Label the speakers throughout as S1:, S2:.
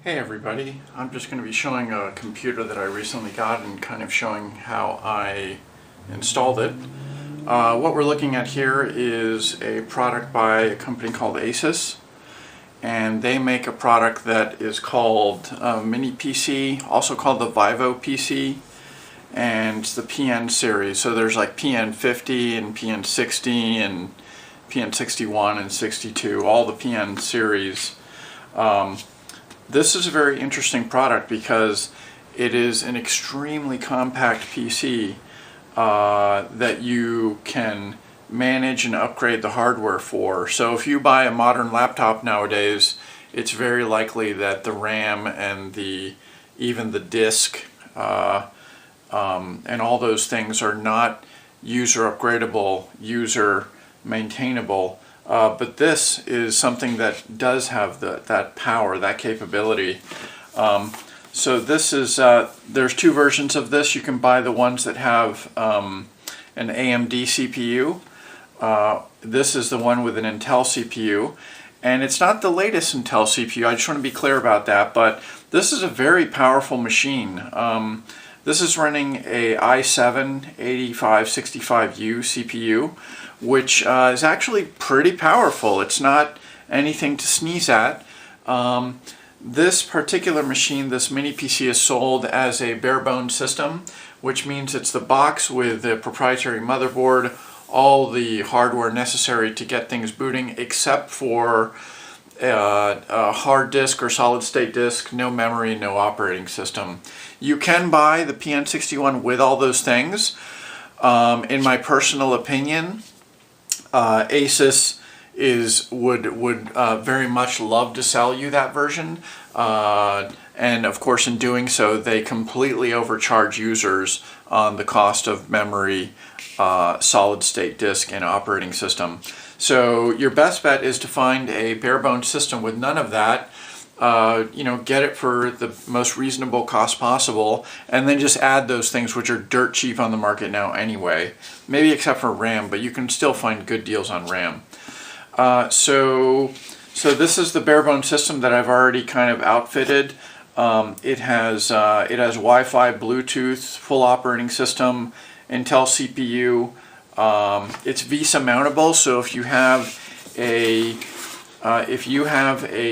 S1: Hey everybody, I'm just going to be showing a computer that I recently got and kind of showing how I installed it. What we're looking at here is a product by a company called ASUS, and they make a product that is called Mini PC, also called the VIVO PC, and it's the PN series. So there's like PN50 and PN60 and PN61 and 62, all the PN series. This is a very interesting product because it is an extremely compact PC that you can manage and upgrade the hardware for. So if you buy a modern laptop nowadays, it's very likely that the RAM and even the disk and all those things are not user upgradable, user maintainable. But this is something that does have that power, that capability. So this is, there's two versions of this. You can buy the ones that have an AMD CPU. This is the one with an Intel CPU. And it's not the latest Intel CPU, I just want to be clear about that, but this is a very powerful machine. This is running a i7-8565U CPU, which is actually pretty powerful. It's not anything to sneeze at. This particular machine, this mini PC, is sold as a bare bones system, which means it's the box with the proprietary motherboard, all the hardware necessary to get things booting, except for a hard disk or solid state disk, no memory, no operating system. You can buy the PN61 with all those things. In my personal opinion, ASUS would very much love to sell you that version, and of course in doing so they completely overcharge users on the cost of memory, solid state disk, and operating system. So your best bet is to find a bare bones system with none of that. Get it for the most reasonable cost possible, and then just add those things which are dirt cheap on the market now anyway. Maybe except for RAM, but you can still find good deals on RAM. So this is the bare bones system that I've already kind of outfitted. It has Wi-Fi, Bluetooth, full operating system, Intel CPU. It's VESA mountable, so if you have a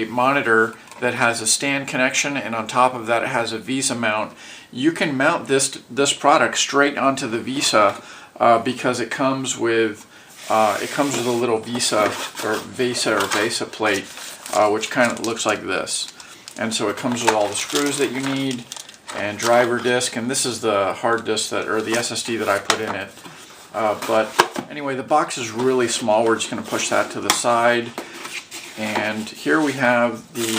S1: monitor that has a stand connection and on top of that it has a VESA mount, you can mount this product straight onto the VESA because it comes with a little VESA plate, which kind of looks like this. And so it comes with all the screws that you need and driver disk, and this is the hard disk or the SSD that I put in it. But anyway, the box is really small. We're just going to push that to the side. And here we have the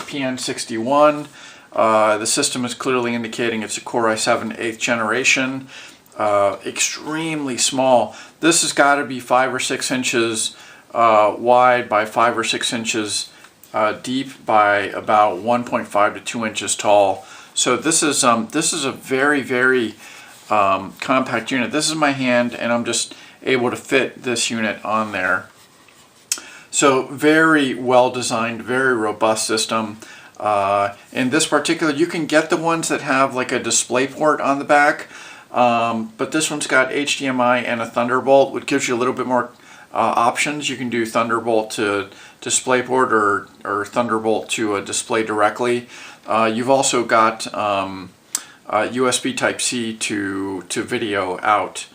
S1: PN61. The system is clearly indicating it's a Core i7 8th generation. Extremely small. This has got to be 5 or 6 inches wide by 5 or 6 inches deep by about 1.5 to 2 inches tall. So this is a very, very compact unit. This is my hand, and I'm just able to fit this unit on there. So very well designed, very robust system. In this particular, you can get the ones that have like a display port on the back, but this one's got HDMI and a Thunderbolt, which gives you a little bit more options. You can do Thunderbolt to DisplayPort or Thunderbolt to a display directly. You've also got USB Type-C to video out,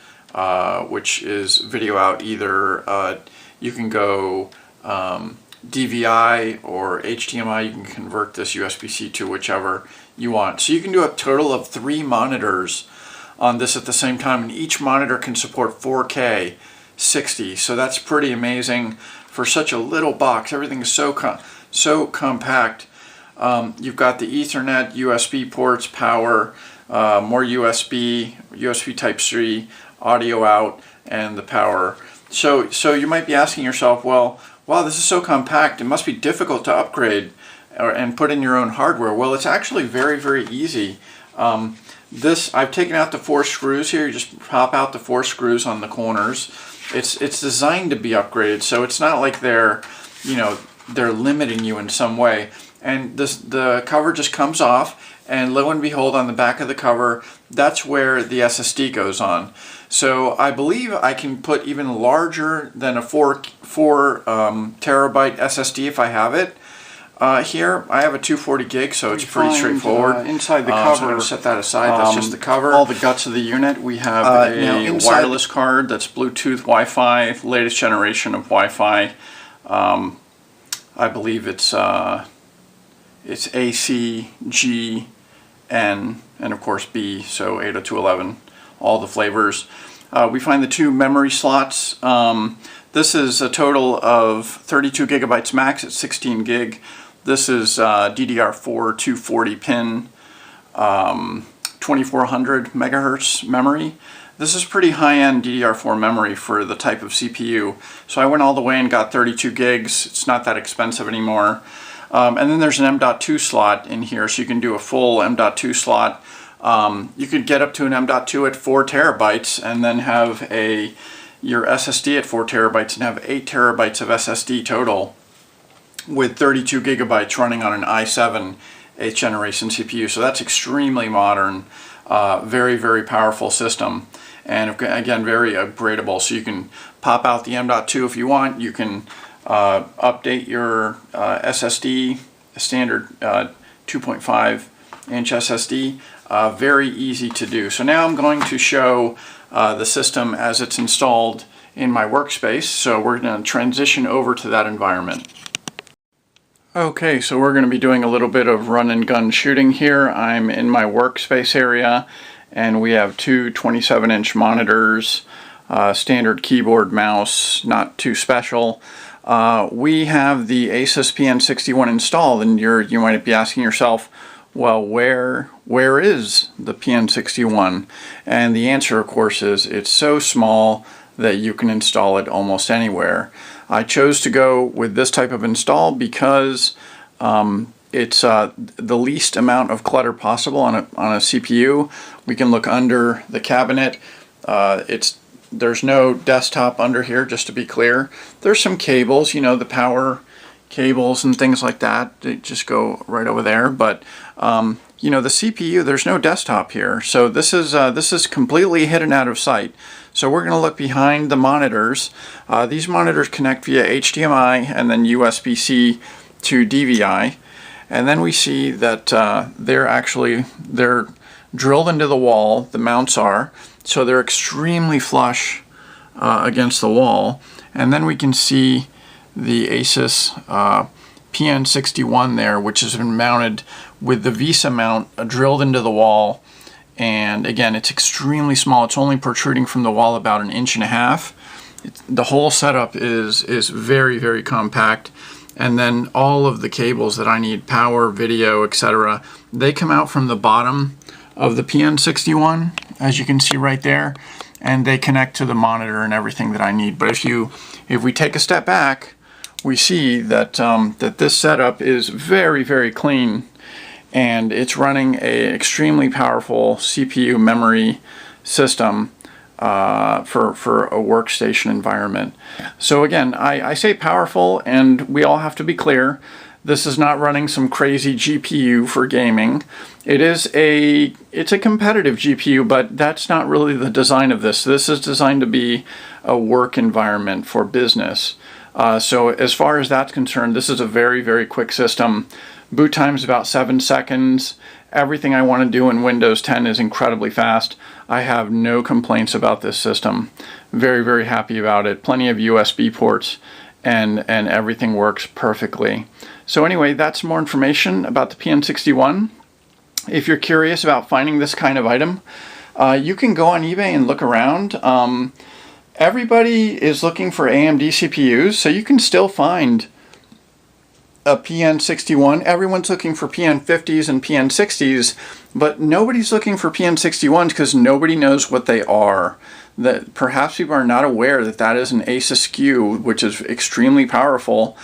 S1: which is video out either you can go DVI or HDMI. You can convert this USB-C to whichever you want. So you can do a total of 3 monitors on this at the same time, and each monitor can support 4K 60. So that's pretty amazing for such a little box. Everything is so compact. You've got the Ethernet, USB ports, power, more USB Type-C, audio out, and the power. So you might be asking yourself, well, wow, this is so compact, it must be difficult to upgrade and put in your own hardware. Well, it's actually very, very easy. I've taken out the 4 screws here. You just pop out the 4 screws on the corners. It's designed to be upgraded, so it's not like they're they're limiting you in some way. And the cover just comes off, and lo and behold, on the back of the cover, that's where the SSD goes on. So I believe I can put even larger than a 4 terabyte SSD if I have it. Here I have a 240 gig, so it's pretty straightforward. Inside the cover, so I'm going to set that aside. That's just the cover. All the guts of the unit. We have a wireless card that's Bluetooth, Wi-Fi, latest generation of Wi-Fi. I believe it's A, C, G, N, and of course B, so 802.11, all the flavors. We find the 2 memory slots. This is a total of 32 gigabytes max at 16 gig. This is DDR4 240 pin, 2400 megahertz memory. This is pretty high-end DDR4 memory for the type of CPU. So I went all the way and got 32 gigs. It's not that expensive anymore. And then there's an M.2 slot in here, so you can do a full M.2 slot. You could get up to an M.2 at 4 terabytes and then have your SSD at 4 terabytes and have 8 terabytes of SSD total with 32 gigabytes running on an i7 8th generation CPU. So that's extremely modern, very, very powerful system. And again, very upgradable. So you can pop out the M.2 if you want. You can update your SSD, standard 2.5 inch SSD. Very easy to do. So now I'm going to show the system as it's installed in my workspace. So we're going to transition over to that environment. Okay, so we're going to be doing a little bit of run and gun shooting here. I'm in my workspace area, and we have 2 27-inch monitors, standard keyboard, mouse, not too special. We have the ASUS PN61 installed, and you might be asking yourself, well, where is the PN61? And the answer, of course, is it's so small that you can install it almost anywhere. I chose to go with this type of install because it's the least amount of clutter possible on a CPU. We can look under the cabinet. There's no desktop under here, just to be clear. There's some cables, you know, the power cables and things like that. They just go right over there. But you know, the CPU, there's no desktop here. So this is completely hidden out of sight. So we're going to look behind the monitors. These monitors connect via HDMI and then USB-C to DVI. And then we see that they're drilled into the wall, the mounts are. So they're extremely flush against the wall. And then we can see the ASUS PN61 there, which has been mounted with the VESA mount drilled into the wall. And again, it's extremely small. It's only protruding from the wall about 1.5 inches. The whole setup is very, very compact. And then all of the cables that I need, power, video, etc., they come out from the bottom of the PN61, as you can see right there, and they connect to the monitor and everything that I need. But if we take a step back, we see that that this setup is very, very clean, and it's running an extremely powerful CPU memory system for a workstation environment. So again, I say powerful, and we all have to be clear. This is not running some crazy GPU for gaming. It's a competitive GPU, but that's not really the design of this. This is designed to be a work environment for business. So as far as that's concerned, this is a very, very quick system. Boot time is about 7 seconds. Everything I want to do in Windows 10 is incredibly fast. I have no complaints about this system. Very, very happy about it. Plenty of USB ports, and everything works perfectly. So anyway, that's more information about the PN61. If you're curious about finding this kind of item, you can go on eBay and look around. Everybody is looking for AMD CPUs, so you can still find a PN61. Everyone's looking for PN50s and PN60s, but nobody's looking for PN61s because nobody knows what they are. That perhaps people are not aware that that is an ASUS SKU, which is extremely powerful,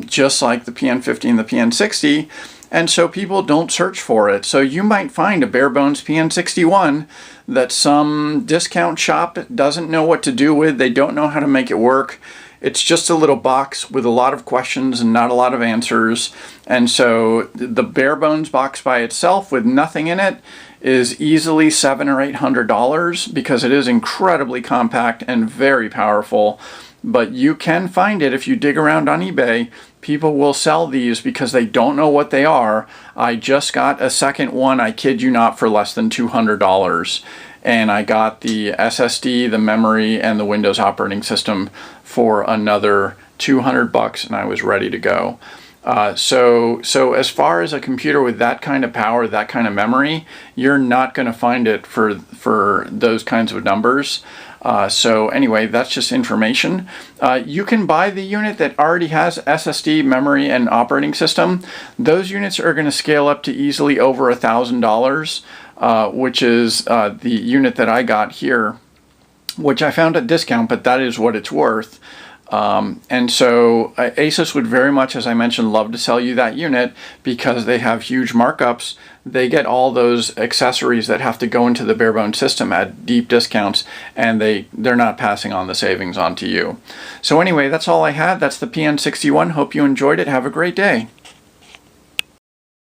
S1: just like the PN50 and the PN60, and so people don't search for it. So you might find a bare bones PN61 that some discount shop doesn't know what to do with. They don't know how to make it work, It's just a little box with a lot of questions and not a lot of answers. And so the bare bones box by itself with nothing in it is easily $700 or $800 because it is incredibly compact and very powerful. But you can find it if you dig around on eBay. People will sell these because they don't know what they are. I just got a second one, I kid you not, for less than $200. And I got the SSD, the memory, and the Windows operating system for another $200, and I was ready to go. So as far as a computer with that kind of power, that kind of memory, you're not going to find it for those kinds of numbers. So anyway, that's just information. You can buy the unit that already has SSD, memory, and operating system. Those units are going to scale up to easily over $1,000. Which is the unit that I got here, which I found at discount, but that is what it's worth. And so ASUS would very much, as I mentioned, love to sell you that unit because they have huge markups. They get all those accessories that have to go into the bare bones system at deep discounts, and they're not passing on the savings on to you. So anyway, that's all I had. That's the PN61. Hope you enjoyed it. Have a great day.